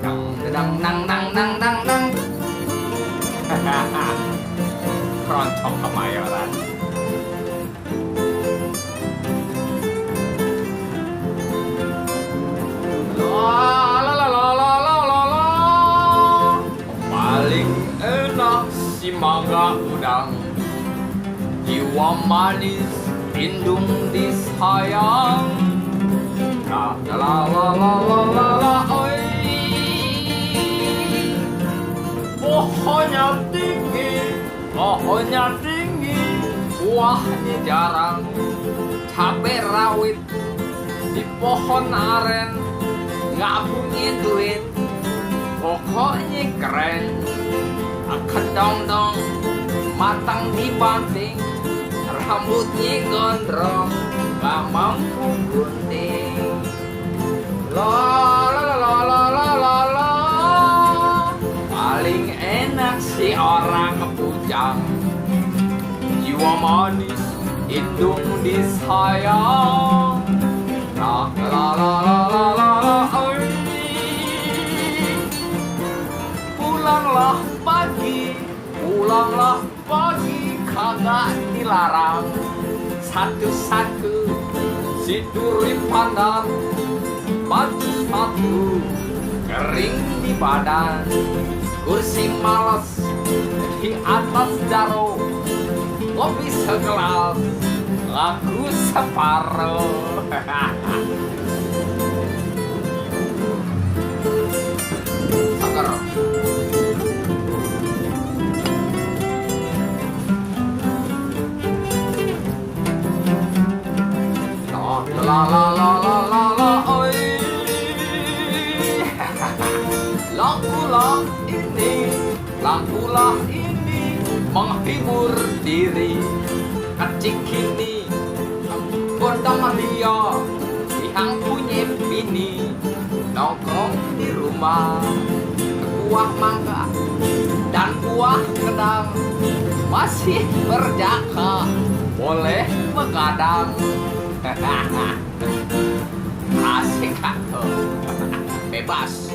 Dang dang dang dang dang dang dang. Keroncong Kemayoran. La la la la la la la la. Paling enak si mangga udang. Jiwa manis, indung disayang. La la la la la la la, oi. Pohonnya tinggi, buahnya jarang. Cabai rawit di pohon aren, nggak punya duit, pokoknya keren. Kedong-dong, matang dibanting, rambutnya gondrong, nggak mampu gunting. La la la la la la la. Paling enak si orang bujang. Jiwa manis, indung disayang. La la la la la la la. Pulanglah pagi, kagak dilarang. Satu-satu si duri pandan, baju satu kering di badan. Kursi males di atas daro, kopi segelas, lagu separuh. Saker. La la la la la la, oi. Lagulah ini menghibur diri. Kecik kini gondang dia yang punya bini, nongkrong di rumah. Buah mangga dan buah kedang masih berjaka, boleh begadang. Asik aku, bebas.